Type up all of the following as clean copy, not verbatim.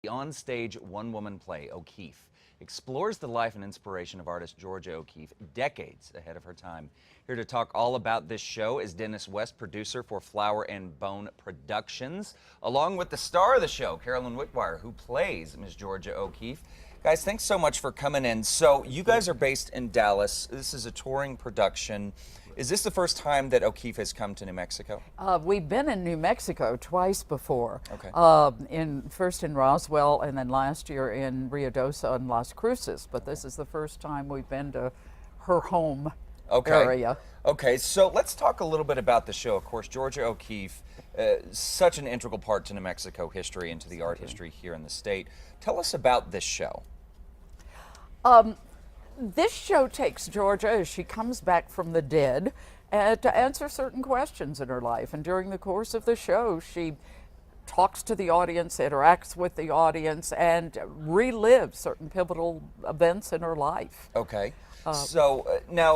onstage one-woman play, O'Keeffe, explores the life and inspiration of artist Georgia O'Keeffe decades ahead of her time. Here to talk all about this show is Dennis West, producer for Flower and Bone Productions, along with the star of the show, Carolyn Witwire, who plays Ms. Georgia O'Keeffe. Guys, thanks so much for coming in. So you guys are based in Dallas. This is a touring production. Is this the first time that O'Keeffe has come to New Mexico? We've been in New Mexico twice before. Okay. First in Roswell, and then last year in Ruidoso and Las Cruces. But this is the first time we've been to her home area. Okay, so let's talk a little bit about the show. Of course, Georgia O'Keeffe, such an integral part to New Mexico history and to the art history here in the state. Tell us about this show. This show takes Georgia as she comes back from the dead to answer certain questions in her life. And during the course of the show, she talks to the audience, interacts with the audience, and relives certain pivotal events in her life. Okay. Now,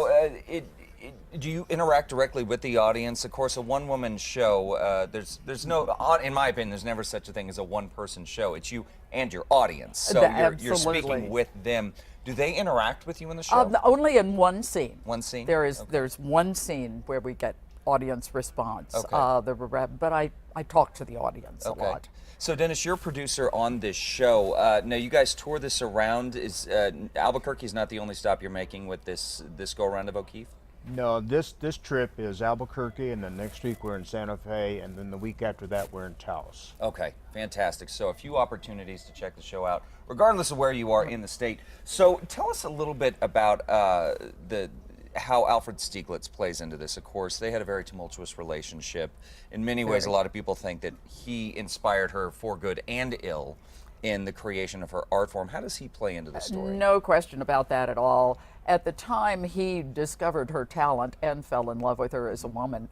do you interact directly with the audience? Of course, a one-woman show, there's no, in my opinion, there's never such a thing as a one-person show. It's you and your audience. So you're speaking with them. Do they interact with you in the show? Only in one scene. One scene? There's one scene where we get audience response. Okay. But I talk to the audience a lot. So Dennis, you're a producer on this show. Now you guys tour this around. Is Albuquerque's not the only stop you're making with this go around of O'Keeffe? No, this trip is Albuquerque, and then next week we're in Santa Fe, and then the week after that we're in Taos. Okay, fantastic. So a few opportunities to check the show out, regardless of where you are in the state. So tell us a little bit about how Alfred Stieglitz plays into this. Of course, they had a very tumultuous relationship. In many ways, a lot of people think that he inspired her for good and ill in the creation of her art form. How does he play into the story? No question about that at all. At the time he discovered her talent and fell in love with her as a woman,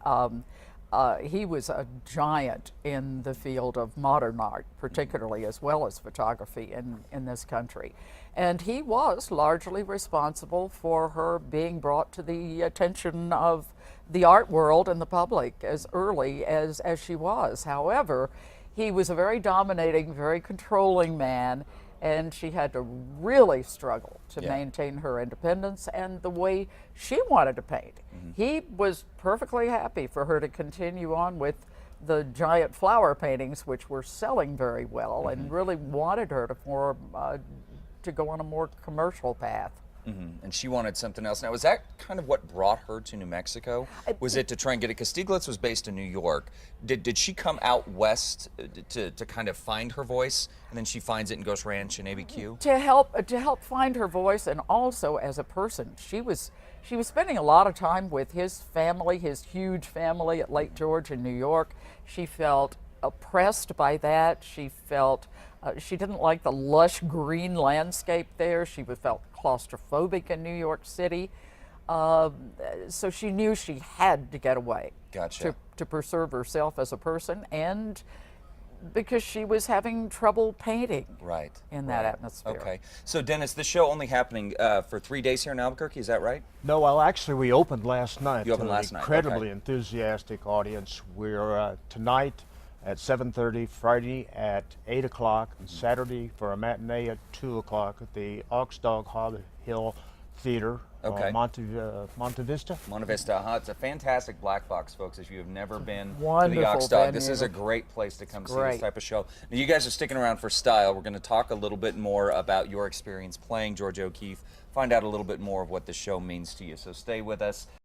he was a giant in the field of modern art, particularly, as well as photography in this country. And he was largely responsible for her being brought to the attention of the art world and the public as early as she was. However, he was a very dominating, very controlling man, and she had to really struggle to maintain her independence and the way she wanted to paint. He was perfectly happy for her to continue on with the giant flower paintings, which were selling very well, and really wanted her to go on a more commercial path. And she wanted something else. Now, was that kind of what brought her to New Mexico? Was it to try and get it? Because Stieglitz was based in New York. Did she come out west to kind of find her voice, and then she finds it in Ghost Ranch and ABQ? To help find her voice, and also as a person, she was spending a lot of time with his family, his huge family at Lake George in New York. She felt oppressed by that. She felt she didn't like the lush green landscape there. She felt claustrophobic in New York City. So she knew she had to get away to preserve herself as a person, and because she was having trouble painting in that atmosphere. Okay. So Dennis, the show only happening for 3 days here in Albuquerque, is that right? No, well, actually we opened last night. You opened last night. Incredibly enthusiastic audience. We're tonight at 7:30, Friday at 8 o'clock, and Saturday for a matinee at 2 o'clock at the Oxdog Hill Theater, Monte Vista. Monte Vista. It's a fantastic black box, folks. If you have never been to the Wonderful Oxdog, this is a great place to come see this type of show. Now, you guys are sticking around for style. We're going to talk a little bit more about your experience playing Georgia O'Keeffe, find out a little bit more of what the show means to you. So stay with us.